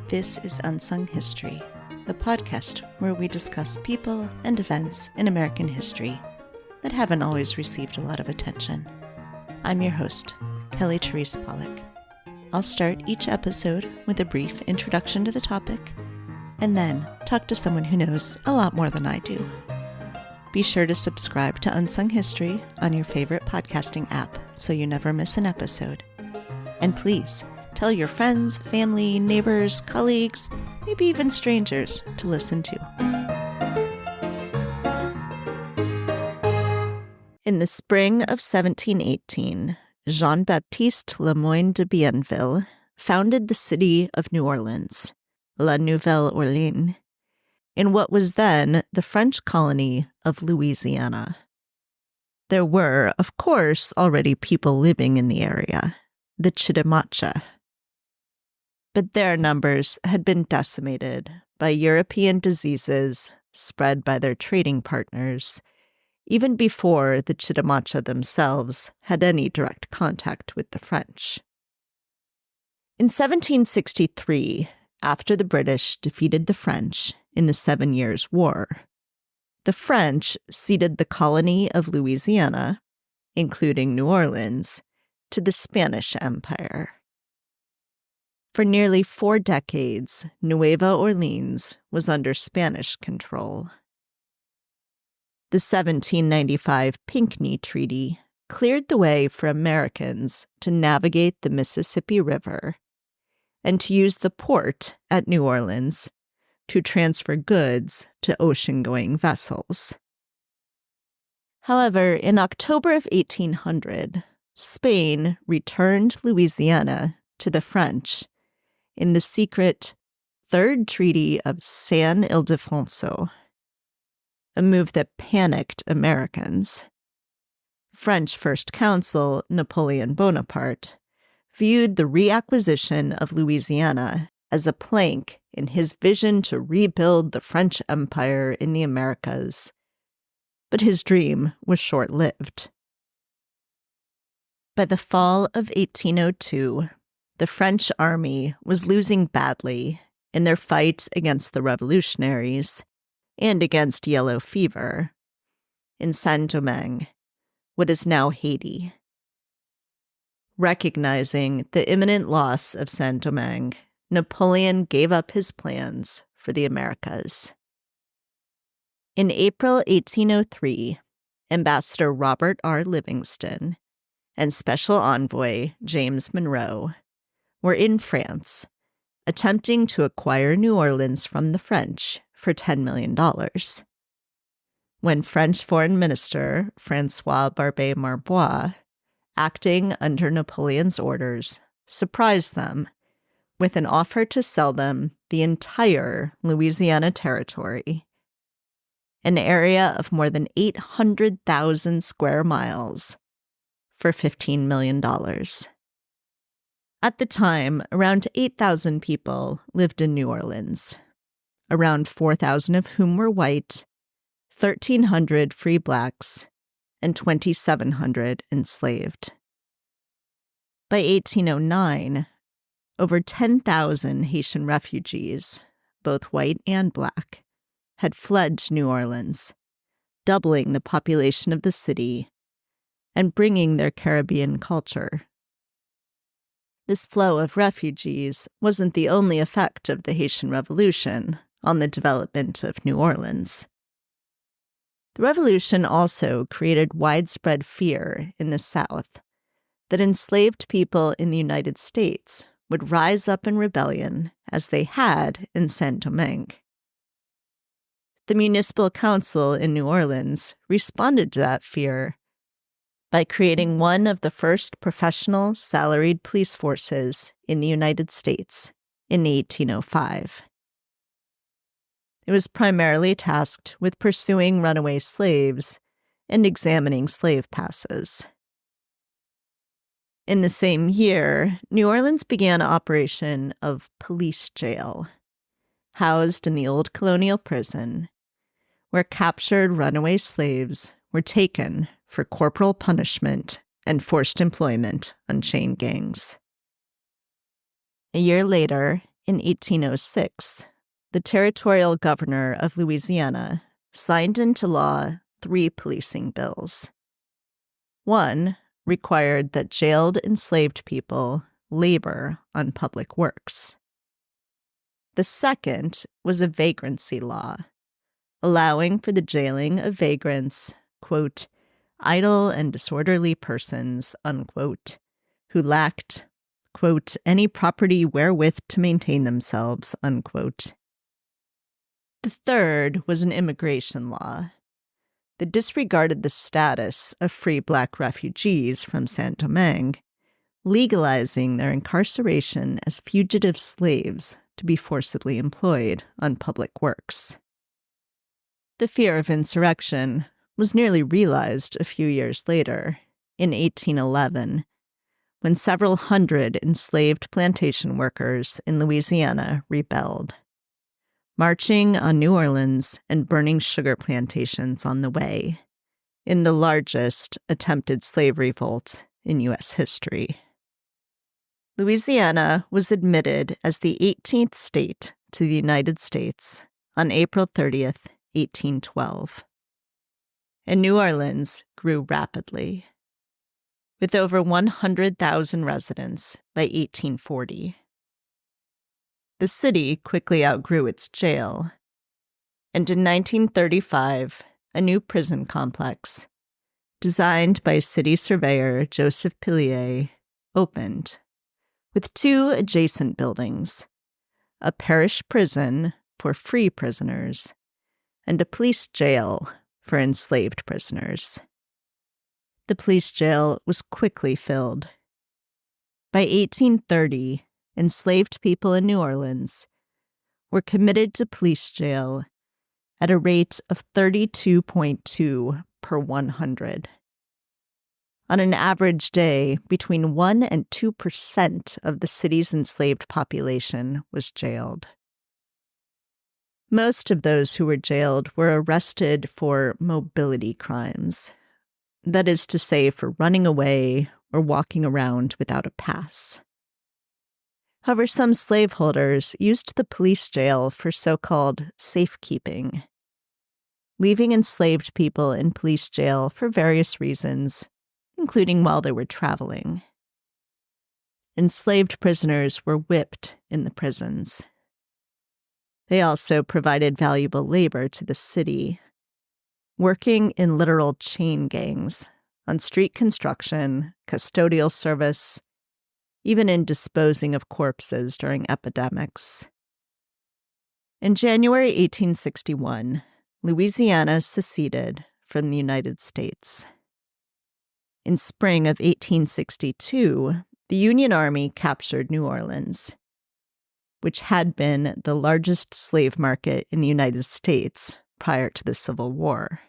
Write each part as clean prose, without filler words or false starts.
This is Unsung History, the podcast where we discuss people and events in American history that haven't always received a lot of attention. I'm your host, Kelly Therese Pollock. I'll start each episode with a brief introduction to the topic, and then talk to someone who knows a lot more than I do. Be sure to subscribe to Unsung History on your favorite podcasting app so you never miss an episode. And please, tell your friends, family, neighbors, colleagues, maybe even strangers to listen to. In the spring of 1718, Jean-Baptiste Le Moyne de Bienville founded the city of New Orleans, La Nouvelle Orleans, in what was then the French colony of Louisiana. There were, of course, already people living in the area, the Chitimacha. But their numbers had been decimated by European diseases spread by their trading partners, even before the Chitimacha themselves had any direct contact with the French. In 1763, after the British defeated the French in the 7 Years' War, the French ceded the colony of Louisiana, including New Orleans, to the Spanish Empire. For nearly 4 decades, Nueva Orleans was under Spanish control. The 1795 Pinckney Treaty cleared the way for Americans to navigate the Mississippi River and to use the port at New Orleans to transfer goods to ocean-going vessels. However, in October of 1800, Spain returned Louisiana to the French in the secret Third Treaty of San Ildefonso, a move that panicked Americans. French First Consul Napoleon Bonaparte viewed the reacquisition of Louisiana as a plank in his vision to rebuild the French Empire in the Americas, but his dream was short-lived. By the fall of 1802, the French army was losing badly in their fight against the revolutionaries and against yellow fever in Saint-Domingue, what is now Haiti. Recognizing the imminent loss of Saint-Domingue, Napoleon gave up his plans for the Americas. In April 1803, Ambassador Robert R. Livingston and Special Envoy James Monroe were in France, attempting to acquire New Orleans from the French for $10 million. When French Foreign Minister François Barbé-Marbois, acting under Napoleon's orders, surprised them with an offer to sell them the entire Louisiana Territory, an area of more than 800,000 square miles, for $15 million. At the time, around 8,000 people lived in New Orleans, around 4,000 of whom were white, 1,300 free blacks, and 2,700 enslaved. By 1809, over 10,000 Haitian refugees, both white and black, had fled to New Orleans, doubling the population of the city and bringing their Caribbean culture. This flow of refugees wasn't the only effect of the Haitian Revolution on the development of New Orleans. The revolution also created widespread fear in the South that enslaved people in the United States would rise up in rebellion as they had in Saint-Domingue. The municipal council in New Orleans responded to that fear by creating one of the first professional salaried police forces in the United States in 1805. It was primarily tasked with pursuing runaway slaves and examining slave passes. In the same year, New Orleans began operation of police jail, housed in the old colonial prison, where captured runaway slaves were taken for corporal punishment and forced employment on chain gangs. A year later, in 1806, the territorial governor of Louisiana signed into law 3 policing bills. One required that jailed enslaved people labor on public works. The second was a vagrancy law, allowing for the jailing of vagrants, quote, idle and disorderly persons, unquote, who lacked, quote, any property wherewith to maintain themselves, unquote. The third was an immigration law that disregarded the status of free Black refugees from Saint-Domingue, legalizing their incarceration as fugitive slaves to be forcibly employed on public works. The fear of insurrection was nearly realized a few years later, in 1811, when several hundred enslaved plantation workers in Louisiana rebelled, marching on New Orleans and burning sugar plantations on the way, in the largest attempted slave revolt in U.S. history. Louisiana was admitted as the 18th state to the United States on April 30th, 1812. And New Orleans grew rapidly, with over 100,000 residents by 1840. The city quickly outgrew its jail, and in 1935, a new prison complex, designed by city surveyor Joseph Pillier, opened, with 2 adjacent buildings, a parish prison for free prisoners and a police jail for enslaved prisoners. The police jail was quickly filled. By 1830, enslaved people in New Orleans were committed to police jail at a rate of 32.2 per 100. On an average day, between 1 and 2% of the city's enslaved population was jailed. Most of those who were jailed were arrested for mobility crimes, that is to say, for running away or walking around without a pass. However, some slaveholders used the police jail for so-called safekeeping, leaving enslaved people in police jail for various reasons, including while they were traveling. Enslaved prisoners were whipped in the prisons. They also provided valuable labor to the city, working in literal chain gangs, on street construction, custodial service, even in disposing of corpses during epidemics. In January 1861, Louisiana seceded from the United States. In spring of 1862, the Union Army captured New Orleans, which had been the largest slave market in the United States prior to the Civil War.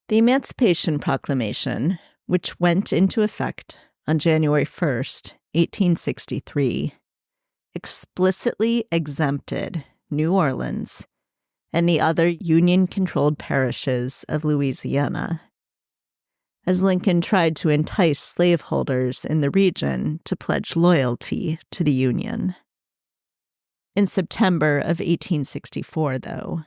The Emancipation Proclamation, which went into effect on January 1st, 1863, explicitly exempted New Orleans and the other Union-controlled parishes of Louisiana, as Lincoln tried to entice slaveholders in the region to pledge loyalty to the Union. In September of 1864, though,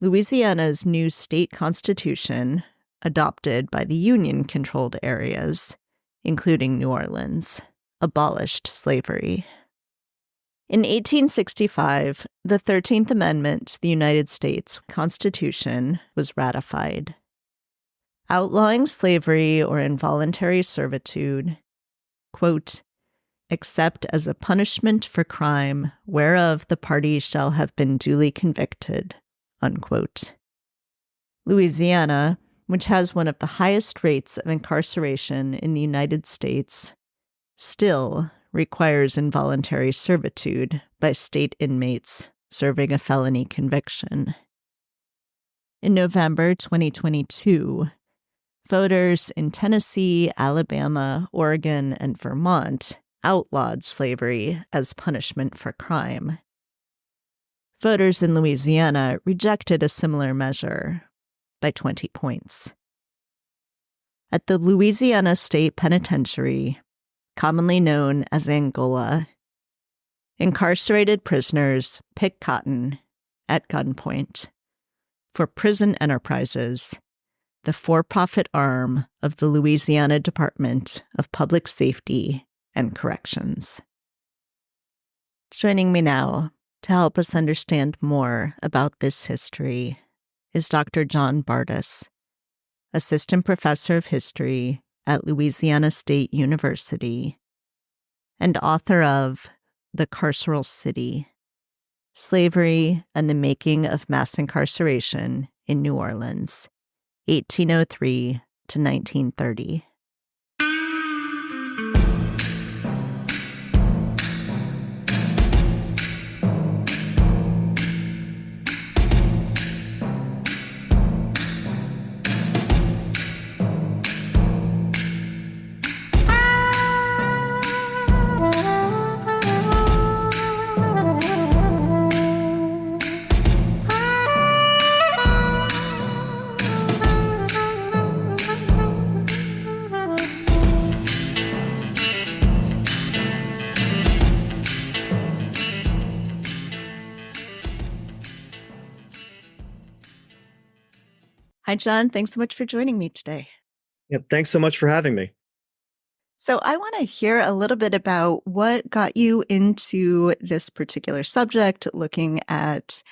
Louisiana's new state constitution, adopted by the Union-controlled areas, including New Orleans, abolished slavery. In 1865, the 13th Amendment to the United States Constitution was ratified, outlawing slavery or involuntary servitude, quote, except as a punishment for crime whereof the parties shall have been duly convicted, unquote. Louisiana, which has one of the highest rates of incarceration in the United States, still requires involuntary servitude by state inmates serving a felony conviction. In November 2022, voters in Tennessee, Alabama, Oregon, and Vermont outlawed slavery as punishment for crime. Voters in Louisiana rejected a similar measure by 20 points. At the Louisiana State Penitentiary, commonly known as Angola, Incarcerated prisoners pick cotton at gunpoint for Prison Enterprises, the for-profit arm of the Louisiana Department of Public Safety and Corrections. Joining me now to help us understand more about this history is Dr. John Bardis, Assistant Professor of History at Louisiana State University and author of The Carceral City: Slavery and the Making of Mass Incarceration in New Orleans, 1803 to 1930. Hi, John. Thanks so much for joining me today. Yeah, thanks so much for having me. So I want to hear a little bit about what got you into this particular subject, looking at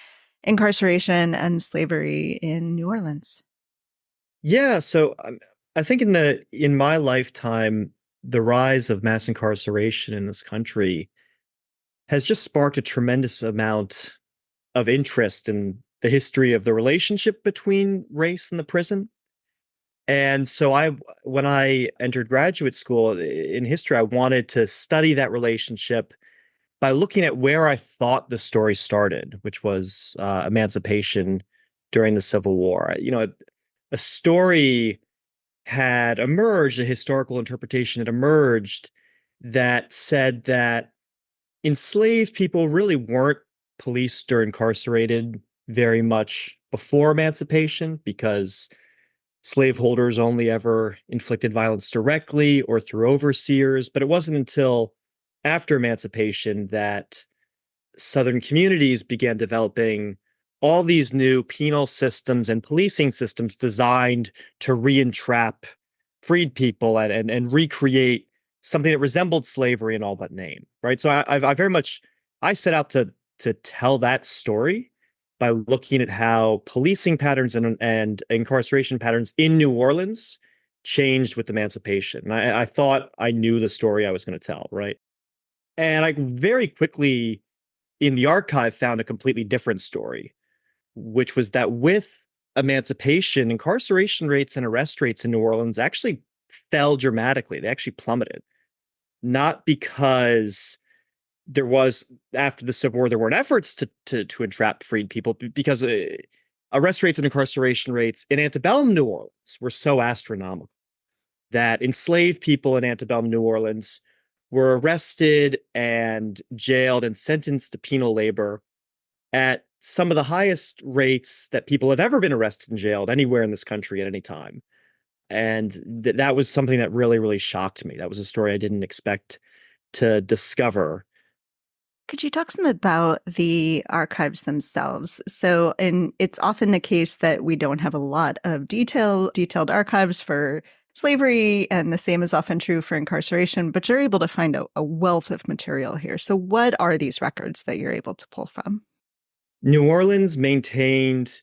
incarceration and slavery in New Orleans. Yeah, so I think in my lifetime, the rise of mass incarceration in this country has just sparked a tremendous amount of interest in the history of the relationship between race and the prison. And so when I entered graduate school in history, I wanted to study that relationship by looking at where I thought the story started, which was emancipation during the Civil War. A story had emerged, a historical interpretation had emerged that said that enslaved people really weren't policed or incarcerated very much before emancipation because slaveholders only ever inflicted violence directly or through overseers. But it wasn't until after emancipation that Southern communities began developing all these new penal systems and policing systems designed to re-entrap freed people and recreate something that resembled slavery in all but name, right? So I very much I set out to tell that story by looking at how policing patterns and incarceration patterns in New Orleans changed with emancipation. And I thought I knew the story I was going to tell, right? And I very quickly in the archive found a completely different story, which was that with emancipation, incarceration rates and arrest rates in New Orleans actually fell dramatically. They actually plummeted. Not because there was, after the Civil War, there weren't efforts to entrap freed people, because arrest rates and incarceration rates in antebellum New Orleans were so astronomical that enslaved people in antebellum New Orleans were arrested and jailed and sentenced to penal labor at some of the highest rates that people have ever been arrested and jailed anywhere in this country at any time. And that was something that really, really shocked me. That was a story I didn't expect to discover. Could you talk some about the archives themselves? So, and it's often the case that we don't have a lot of detailed archives for slavery, and the same is often true for incarceration, but you're able to find a wealth of material here. So what are these records that you're able to pull from? New Orleans maintained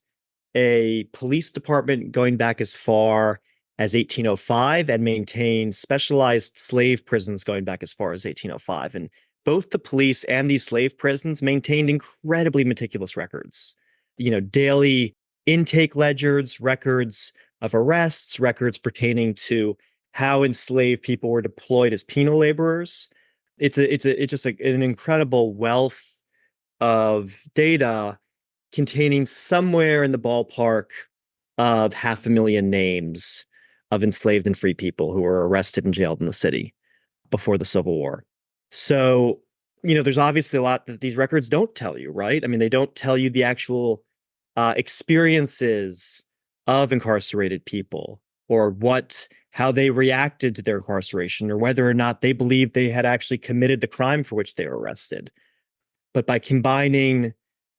a police department going back as far as 1805 and maintained specialized slave prisons going back as far as 1805. And both the police and these slave prisons maintained incredibly meticulous records, daily intake ledgers, records of arrests, records pertaining to how enslaved people were deployed as penal laborers. It's just an incredible wealth of data containing somewhere in the ballpark of 500,000 names of enslaved and free people who were arrested and jailed in the city before the Civil War. So, there's obviously a lot that these records don't tell you, right? I mean, they don't tell you the actual experiences of incarcerated people, or how they reacted to their incarceration, or whether or not they believed they had actually committed the crime for which they were arrested. But by combining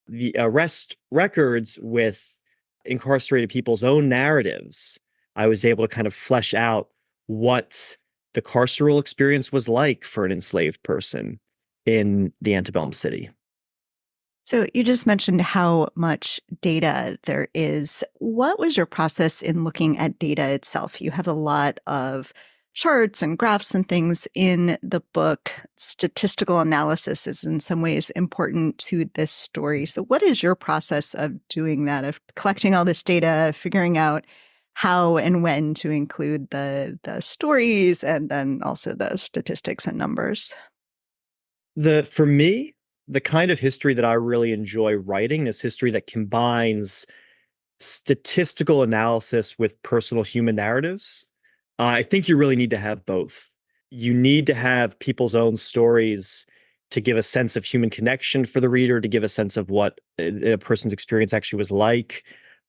the arrest records with incarcerated people's own narratives, I was able to kind of flesh out what the carceral experience was like for an enslaved person in the antebellum city. So you just mentioned how much data there is. What was your process in looking at data itself? You have a lot of charts and graphs and things in the book. Statistical analysis is in some ways important to this story. So what is your process of doing that, of collecting all this data, figuring out how and when to include the stories and then also the statistics and numbers? For me, the kind of history that I really enjoy writing is history that combines statistical analysis with personal human narratives. I think you really need to have both. You need to have people's own stories to give a sense of human connection for the reader, to give a sense of what a person's experience actually was like.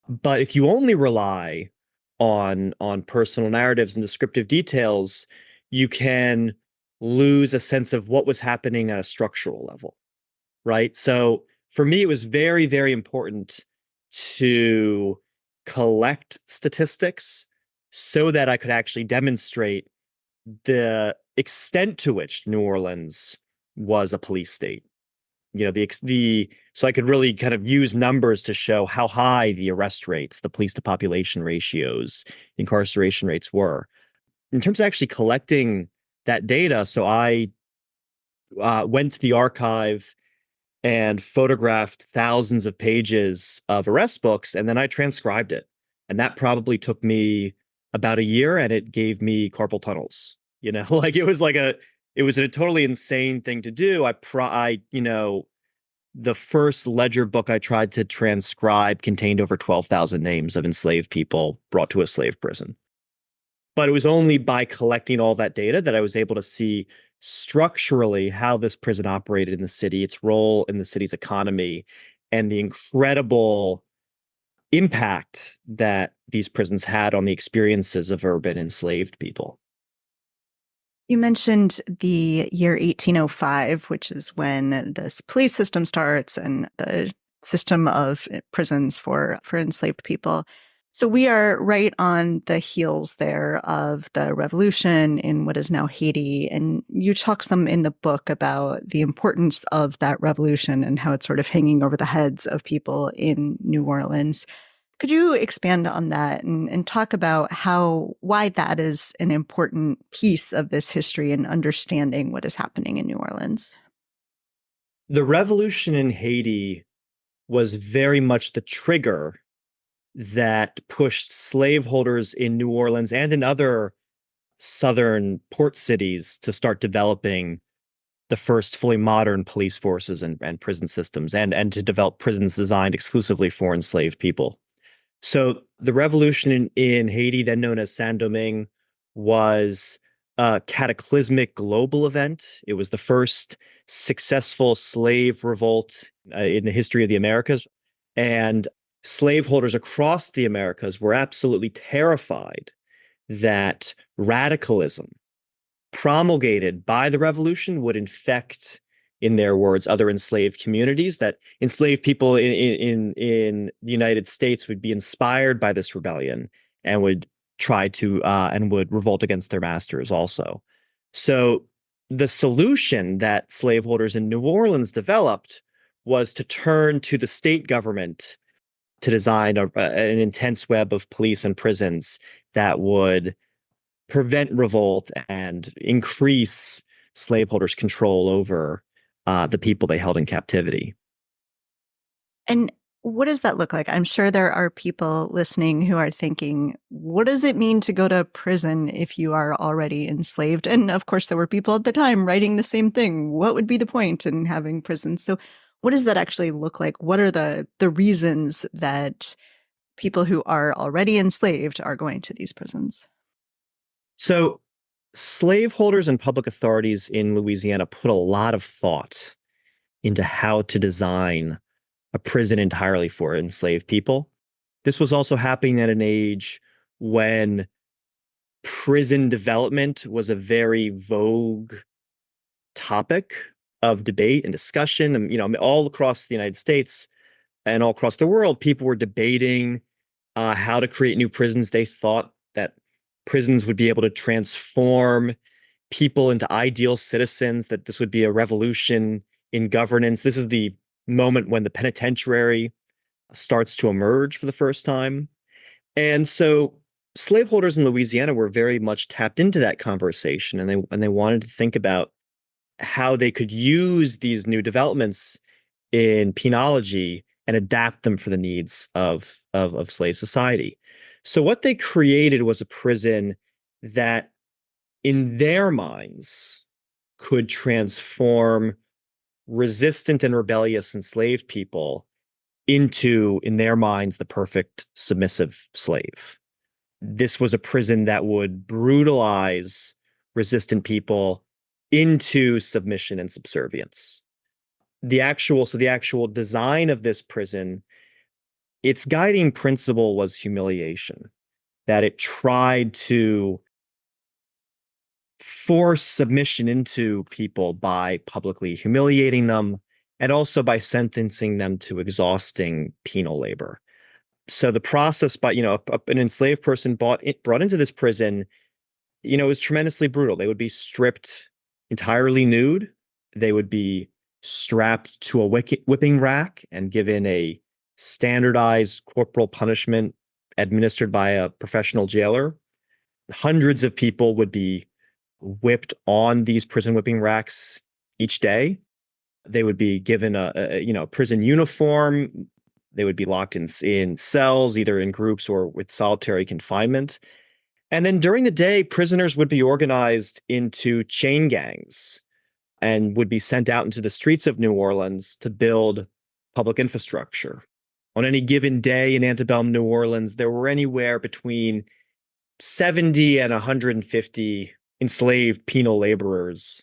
But if you only rely on personal narratives and descriptive details, you can lose a sense of what was happening at a structural level, right? So for me, it was very, very important to collect statistics so that I could actually demonstrate the extent to which New Orleans was a police state. You know, the so I could really kind of use numbers to show how high the arrest rates, the police to population ratios, incarceration rates were. In terms of actually collecting that data, so I went to the archive and photographed thousands of pages of arrest books, and then I transcribed it. And that probably took me about a year, and it gave me carpal tunnels. You know, like it was a totally insane thing to do. The first ledger book I tried to transcribe contained over 12,000 names of enslaved people brought to a slave prison. But it was only by collecting all that data that I was able to see structurally how this prison operated in the city, its role in the city's economy, and the incredible impact that these prisons had on the experiences of urban enslaved people. You mentioned the year 1805, which is when this police system starts and the system of prisons for enslaved people. So we are right on the heels there of the revolution in what is now Haiti. And you talk some in the book about the importance of that revolution and how it's sort of hanging over the heads of people in New Orleans. Could you expand on that and talk about why that is an important piece of this history and understanding what is happening in New Orleans? The revolution in Haiti was very much the trigger that pushed slaveholders in New Orleans and in other southern port cities to start developing the first fully modern police forces and prison systems, and to develop prisons designed exclusively for enslaved people. So the revolution in Haiti, then known as Saint-Domingue, was a cataclysmic global event. It was the first successful slave revolt in the history of the Americas. And slaveholders across the Americas were absolutely terrified that radicalism promulgated by the revolution would infect, in their words, other enslaved communities, that enslaved people in the United States would be inspired by this rebellion and would try to and would revolt against their masters also. So the solution that slaveholders in New Orleans developed was to turn to the state government to design an intense web of police and prisons that would prevent revolt and increase slaveholders' control over the people they held in captivity. And what does that look like? I'm sure there are people listening who are thinking, what does it mean to go to prison if you are already enslaved? And of course, there were people at the time writing the same thing. What would be the point in having prisons? So what does that actually look like? What are the reasons that people who are already enslaved are going to these prisons? So slaveholders and public authorities in Louisiana put a lot of thought into how to design a prison entirely for enslaved people. This was also happening at an age when prison development was a very vogue topic. of debate and discussion. And, all across the United States and all across the world, people were debating how to create new prisons. They thought that prisons would be able to transform people into ideal citizens, that this would be a revolution in governance. This is the moment when the penitentiary starts to emerge for the first time. And so slaveholders in Louisiana were very much tapped into that conversation, and they wanted to think about how they could use these new developments in penology and adapt them for the needs of slave society. So what they created was a prison that, in their minds, could transform resistant and rebellious enslaved people into, in their minds, the perfect submissive slave. This was a prison that would brutalize resistant people into submission and subservience. The actual design of this prison, its guiding principle was humiliation, that it tried to force submission into people by publicly humiliating them and also by sentencing them to exhausting penal labor. So the process by, an enslaved person brought into this prison, was tremendously brutal. They would be stripped entirely nude. They would be strapped to a whipping rack and given a standardized corporal punishment administered by a professional jailer. Hundreds of people would be whipped on these prison whipping racks each day. They would be given a prison uniform. They would be locked in cells, either in groups or with solitary confinement. And then during the day, prisoners would be organized into chain gangs and would be sent out into the streets of New Orleans to build public infrastructure. On any given day in antebellum New Orleans, there were anywhere between 70 and 150 enslaved penal laborers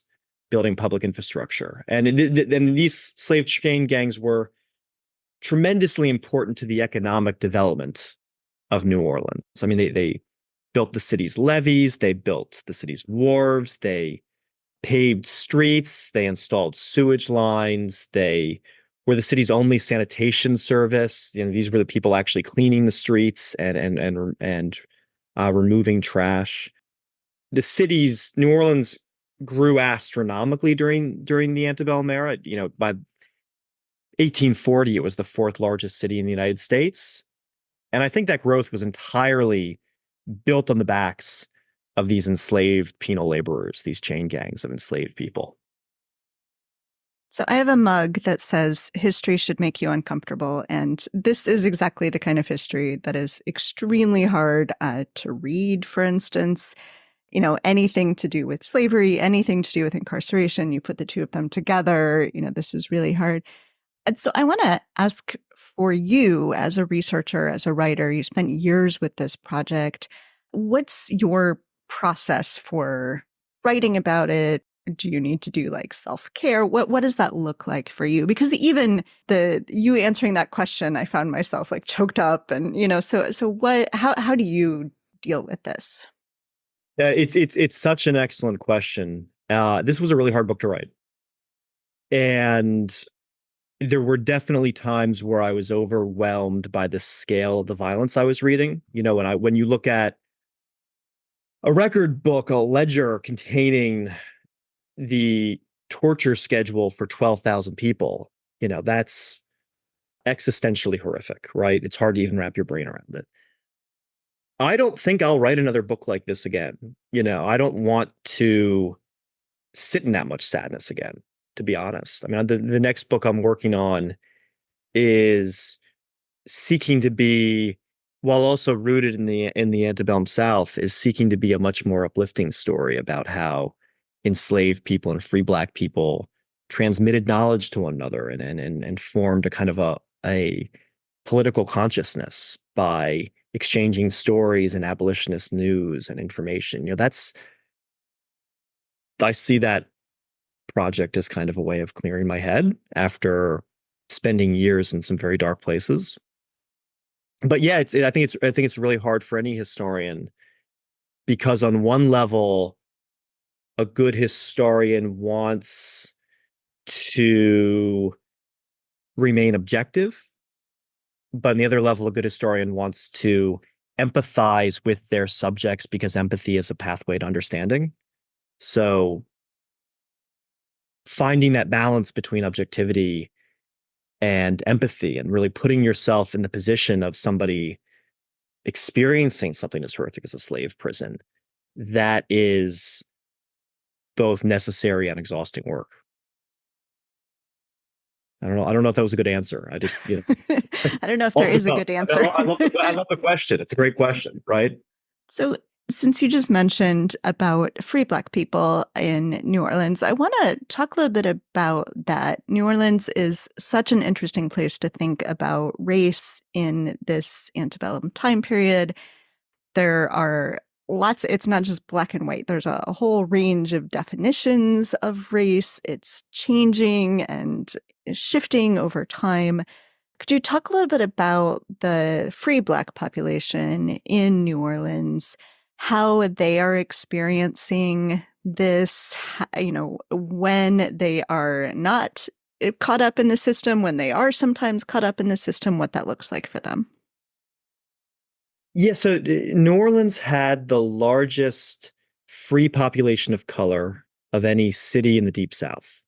building public infrastructure. And these slave chain gangs were tremendously important to the economic development of New Orleans. I mean, they built the city's levees, they built the city's wharves, they paved streets, they installed sewage lines, they were the city's only sanitation service. These were the people actually cleaning the streets and removing trash. New Orleans grew astronomically during the antebellum era. By 1840, it was the fourth largest city in the United States. And I think that growth was entirely built on the backs of these enslaved penal laborers, these chain gangs of enslaved people. So I have a mug that says history should make you uncomfortable. And this is exactly the kind of history that is extremely hard to read, for instance. Anything to do with slavery, anything to do with incarceration, you put the two of them together, this is really hard. And so I want to ask, for you as a researcher, as a writer, you spent years with this project. What's your process for writing about it? Do you need to do like self-care? What does that look like for you? Because even you answering that question, I found myself like choked up and, how do you deal with this? Yeah, it's such an excellent question. This was a really hard book to write. And there were definitely times where I was overwhelmed by the scale of the violence I was reading. When you look at a record book, a ledger containing the torture schedule for 12,000 people, that's existentially horrific, right? It's hard to even wrap your brain around it. I don't think I'll write another book like this again. I don't want to sit in that much sadness again, to be honest. I mean, the next book I'm working on is seeking to be, while also rooted in the antebellum South, is seeking to be a much more uplifting story about how enslaved people and free Black people transmitted knowledge to one another and formed a kind of a political consciousness by exchanging stories and abolitionist news and information. I see that project as kind of a way of clearing my head after spending years in some very dark places. But yeah, I think it's really hard for any historian, because on one level, a good historian wants to remain objective, but on the other level, a good historian wants to empathize with their subjects because empathy is a pathway to understanding. So finding that balance between objectivity and empathy and really putting yourself in the position of somebody experiencing something as horrific as a slave prison, that is both necessary and exhausting work. I don't know. I don't know if that was a good answer. I just, I don't know if there is a good answer. I love the question. It's a great question, right? So, since you just mentioned about free Black people in New Orleans, I want to talk a little bit about that. New Orleans is such an interesting place to think about race in this antebellum time period. There are it's not just black and white. There's a whole range of definitions of race. It's changing and shifting over time. Could you talk a little bit about the free Black population in New Orleans, how they are experiencing this, when they are not caught up in the system, when they are sometimes caught up in the system, what that looks like for them? Yeah, so New Orleans had the largest free population of color of any city in the Deep South.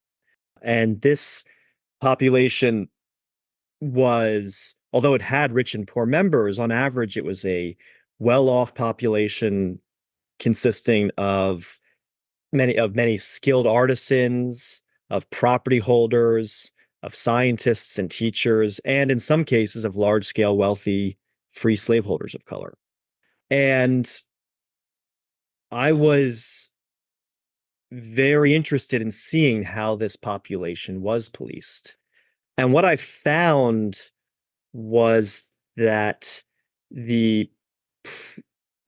And this population was, although it had rich and poor members, on average, it was a well-off population consisting of many skilled artisans, of property holders, of scientists and teachers, and in some cases of large-scale wealthy free slaveholders of color. And I was very interested in seeing how this population was policed. And what I found was that the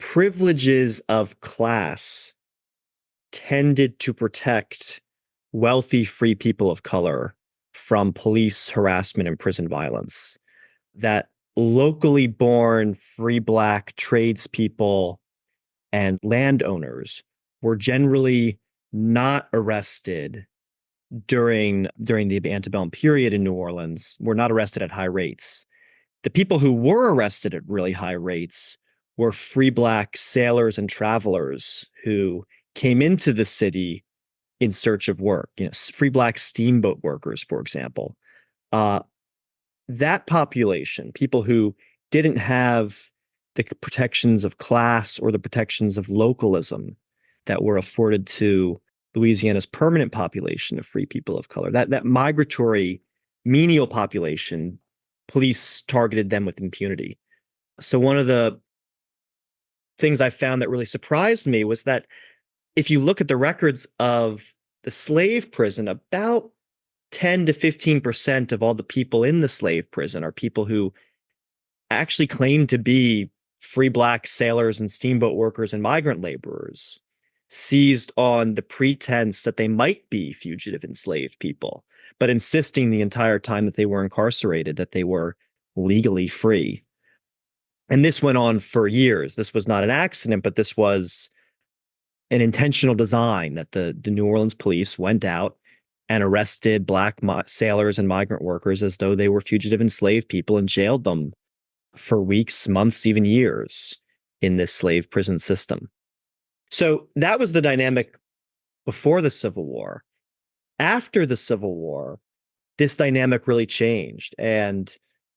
privileges of class tended to protect wealthy free people of color from police harassment and prison violence. That locally born free Black tradespeople and landowners were generally not arrested during the antebellum period in New Orleans, were not arrested at high rates. The people who were arrested at really high rates were free Black sailors and travelers who came into the city in search of work. Free Black steamboat workers, for example. That population, people who didn't have the protections of class or the protections of localism that were afforded to Louisiana's permanent population of free people of color, that migratory menial population, police targeted them with impunity. So one of the things I found that really surprised me was that if you look at the records of the slave prison, about 10 to 15% of all the people in the slave prison are people who actually claim to be free Black sailors and steamboat workers and migrant laborers, seized on the pretense that they might be fugitive enslaved people, but insisting the entire time that they were incarcerated that they were legally free. And this went on for years. This was not an accident, but this was an intentional design that the New Orleans police went out and arrested Black sailors and migrant workers as though they were fugitive enslaved people and jailed them for weeks, months, even years in this slave prison system. So that was the dynamic before the Civil War. After the Civil War, this dynamic really changed, and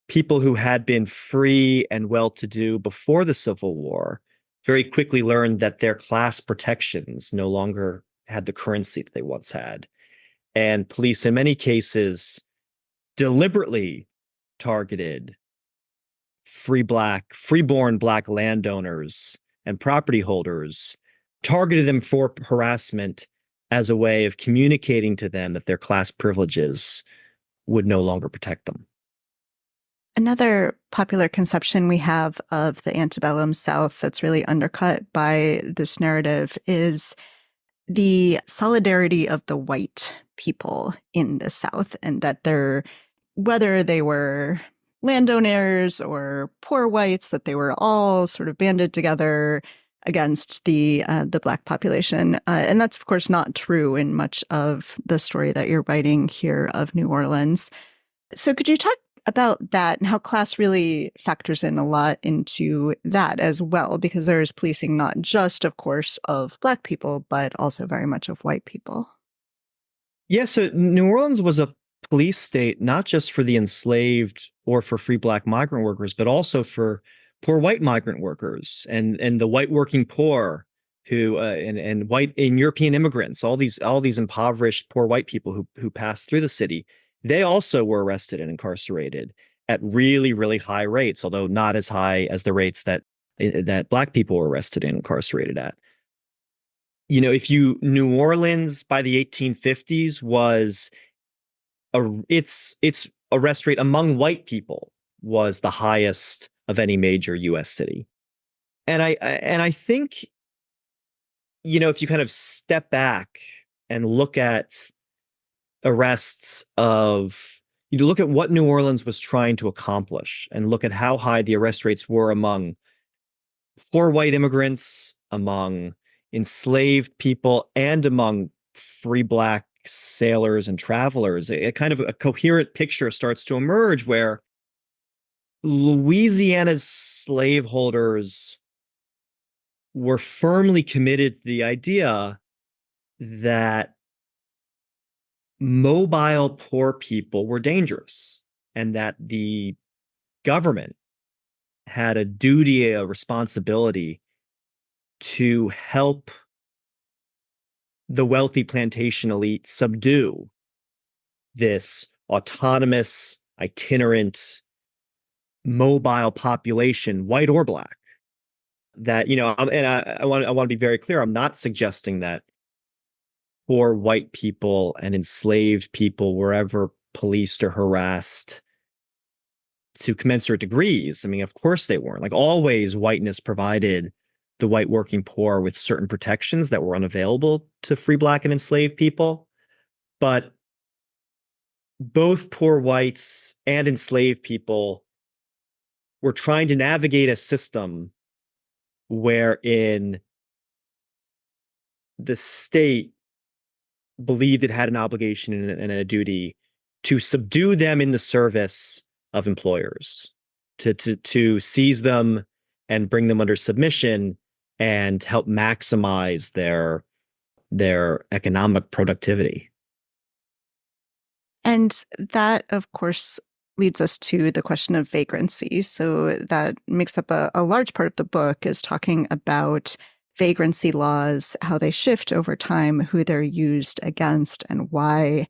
people who had been free and well-to-do before the Civil War very quickly learned that their class protections no longer had the currency that they once had. And police, in many cases, deliberately targeted freeborn Black landowners and property holders, targeted them for harassment as a way of communicating to them that their class privileges would no longer protect them. Another popular conception we have of the antebellum South that's really undercut by this narrative is the solidarity of the white people in the South, and that whether they were landowners or poor whites, that they were all sort of banded together against the Black population. And that's, of course, not true in much of the story that you're writing here of New Orleans. So could you talk about that and how class really factors in a lot into that as well? Because there is policing not just, of course, of Black people, but also very much of white people. Yeah, so New Orleans was a police state, not just for the enslaved or for free Black migrant workers, but also for poor white migrant workers and the white working poor who and white and European immigrants, all these impoverished poor white people who passed through the city. They also were arrested and incarcerated at really, really high rates, although not as high as the rates that Black people were arrested and incarcerated at. If New Orleans by the 1850s was its arrest rate among white people was the highest of any major US city. And I think, if you kind of step back and look at arrests of you look at what New Orleans was trying to accomplish and look at how high the arrest rates were among poor white immigrants, among enslaved people, and among free Black sailors and travelers, a kind of a coherent picture starts to emerge where Louisiana's slaveholders were firmly committed to the idea that mobile poor people were dangerous and that the government had a duty, a responsibility to help the wealthy plantation elite subdue this autonomous, itinerant, mobile population, white or Black. That, and I want to be very clear. I'm not suggesting that poor white people and enslaved people were ever policed or harassed to commensurate degrees. I mean, of course they weren't. Like always, whiteness provided the white working poor with certain protections that were unavailable to free Black and enslaved people. But both poor whites and enslaved people were trying to navigate a system wherein the state believed it had an obligation and a duty to subdue them in the service of employers, to seize them and bring them under submission and help maximize their economic productivity. And that, of course, leads us to the question of vagrancy. So that makes up a large part of the book, is talking about vagrancy laws, how they shift over time, who they're used against, and why.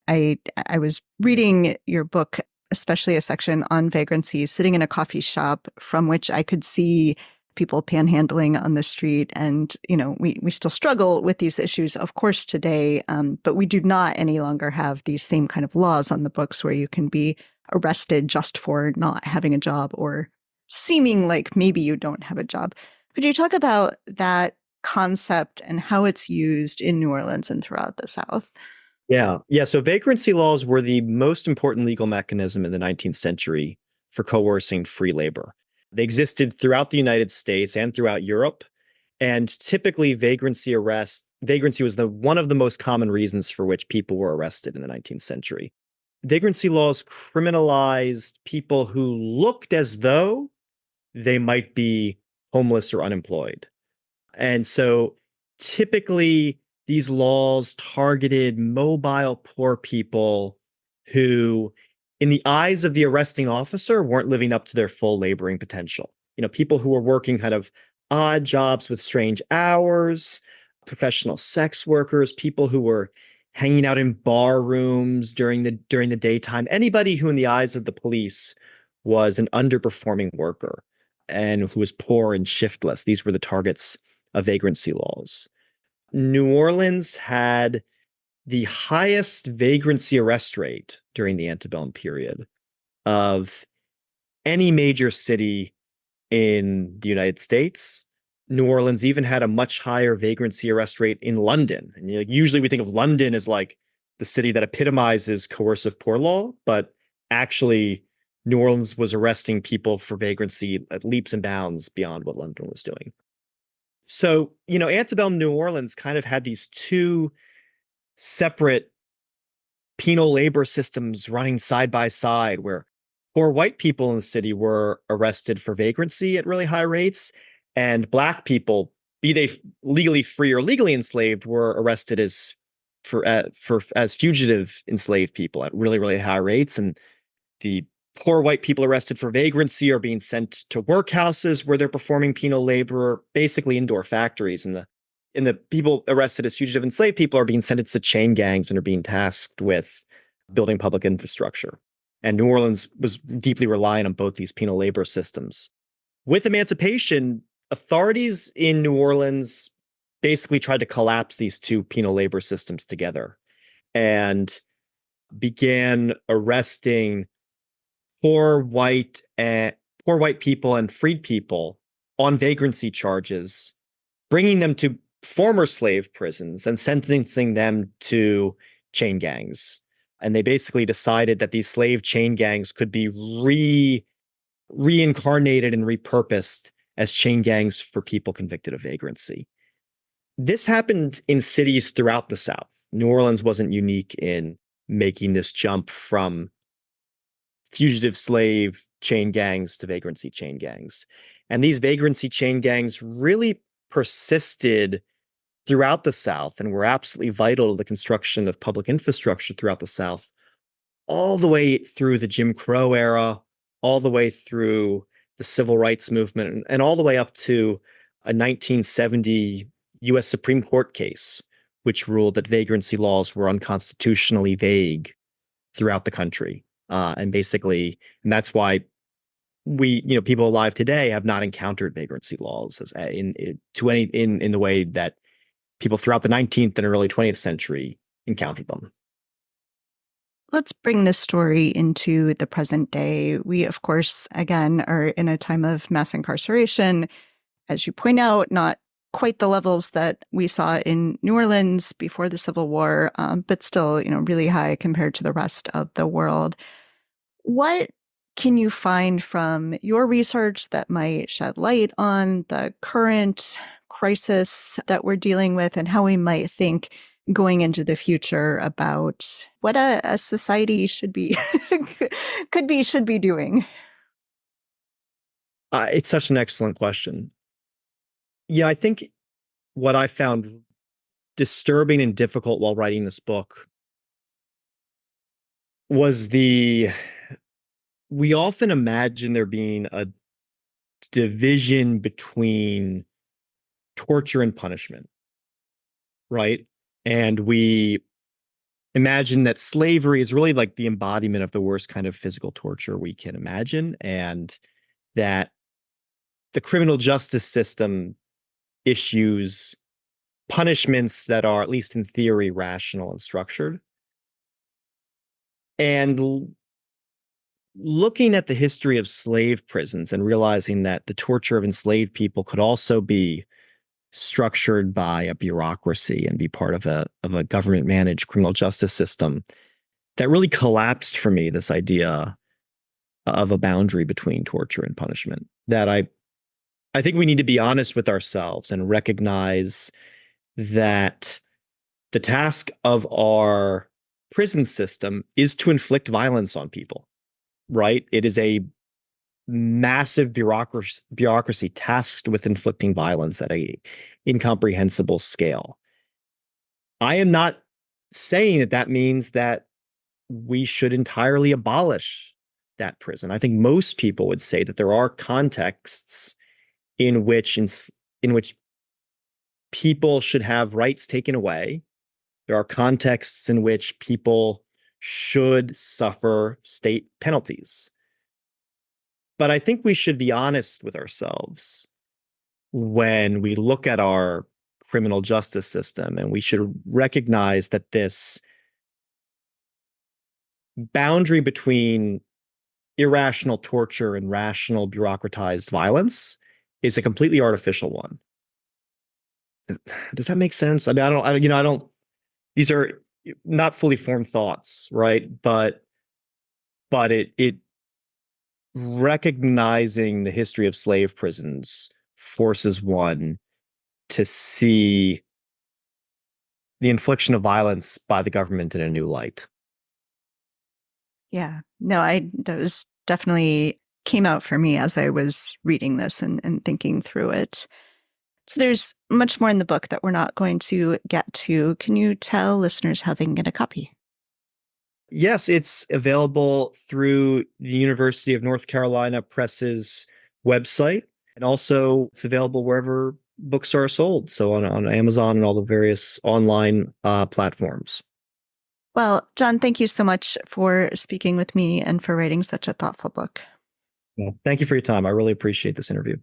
I was reading your book, especially a section on vagrancy, sitting in a coffee shop from which I could see people panhandling on the street. And, we still struggle with these issues, of course, today, but we do not any longer have these same kind of laws on the books where you can be arrested just for not having a job or seeming like maybe you don't have a job. Could you talk about that concept and how it's used in New Orleans and throughout the South? Yeah. Yeah. So vagrancy laws were the most important legal mechanism in the 19th century for coercing free labor. They existed throughout the United States and throughout Europe. And typically vagrancy was one of the most common reasons for which people were arrested in the 19th century. Vagrancy laws criminalized people who looked as though they might be homeless or unemployed. And so typically these laws targeted mobile poor people who, in the eyes of the arresting officer, weren't living up to their full laboring potential. People who were working kind of odd jobs with strange hours, professional sex workers, people who were hanging out in bar rooms during the daytime, anybody who in the eyes of the police was an underperforming worker and who was poor and shiftless. These were the targets of vagrancy laws. New Orleans had the highest vagrancy arrest rate during the antebellum period of any major city in the United States. New Orleans even had a much higher vagrancy arrest rate in London. And usually we think of London as like the city that epitomizes coercive poor law, but actually New Orleans was arresting people for vagrancy at leaps and bounds beyond what London was doing. So, antebellum New Orleans kind of had these two separate penal labor systems running side by side, where poor white people in the city were arrested for vagrancy at really high rates, and black people, be they legally free or legally enslaved, were arrested as fugitive enslaved people at really, really high rates. And the poor white people arrested for vagrancy are being sent to workhouses where they're performing penal labor, basically indoor factories. And the people arrested as fugitive enslaved people are being sentenced to chain gangs and are being tasked with building public infrastructure. And New Orleans was deeply reliant on both these penal labor systems. With emancipation, authorities in New Orleans basically tried to collapse these two penal labor systems together and began arresting poor white people and freed people on vagrancy charges, bringing them to former slave prisons and sentencing them to chain gangs. And they basically decided that these slave chain gangs could be reincarnated and repurposed as chain gangs for people convicted of vagrancy. This happened in cities throughout the South. New Orleans wasn't unique in making this jump from fugitive slave chain gangs to vagrancy chain gangs. And these vagrancy chain gangs really persisted throughout the South and were absolutely vital to the construction of public infrastructure throughout the South, all the way through the Jim Crow era, all the way through the civil rights movement, and all the way up to a 1970 US Supreme Court case, which ruled that vagrancy laws were unconstitutionally vague throughout the country. And that's why people alive today have not encountered vagrancy laws in the way that people throughout the 19th and early 20th century encountered them. Let's bring this story into the present day. We, of course, again, are in a time of mass incarceration. As you point out, not quite the levels that we saw in New Orleans before the Civil War, but still, really high compared to the rest of the world. What can you find from your research that might shed light on the current crisis that we're dealing with and how we might think going into the future about what a society should be should be doing? It's such an excellent question. I think what I found disturbing and difficult while writing this book was we often imagine there being a division between torture and punishment, right? And we imagine that slavery is really like the embodiment of the worst kind of physical torture we can imagine, and that the criminal justice system issues punishments that are, at least in theory, rational and structured. And looking at the history of slave prisons and realizing that the torture of enslaved people could also be structured by a bureaucracy and be part of a government managed criminal justice system, that really collapsed for me this idea of a boundary between torture and punishment. That I think we need to be honest with ourselves and recognize that the task of our prison system is to inflict violence on people, right? It is a massive bureaucracy tasked with inflicting violence at a incomprehensible scale. I am not saying that means that we should entirely abolish that prison. I think most people would say that there are contexts in which people should have rights taken away. There are contexts in which people should suffer state penalties. But I think we should be honest with ourselves when we look at our criminal justice system, and we should recognize that this boundary between irrational torture and rational bureaucratized violence is a completely artificial one. Does that make sense? I mean, I don't, these are not fully formed thoughts, right? But it recognizing the history of slave prisons forces one to see the infliction of violence by the government in a new light. Yeah, no, that was definitely came out for me as I was reading this and thinking through it. So there's much more in the book that we're not going to get to. Can you tell listeners how they can get a copy? Yes, it's available through the University of North Carolina Press's website. And also it's available wherever books are sold. So on Amazon and all the various online platforms. Well, John, thank you so much for speaking with me and for writing such a thoughtful book. Well, thank you for your time. I really appreciate this interview.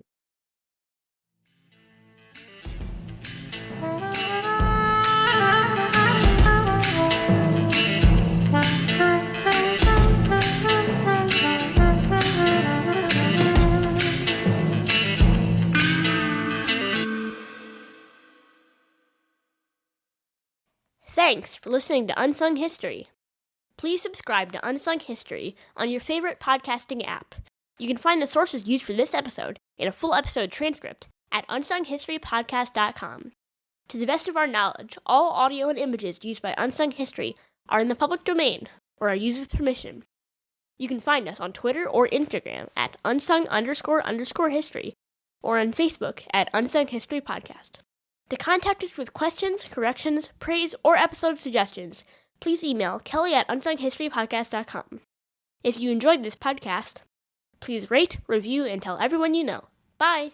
Thanks for listening to Unsung History. Please subscribe to Unsung History on your favorite podcasting app. You can find the sources used for this episode and a full episode transcript at unsunghistorypodcast.com. To the best of our knowledge, all audio and images used by Unsung History are in the public domain or are used with permission. You can find us on Twitter or Instagram at unsung__history or on Facebook at Unsung History Podcast. To contact us with questions, corrections, praise, or episode suggestions, please email kelly@unsunghistorypodcast.com. If you enjoyed this podcast, please rate, review, and tell everyone you know. Bye!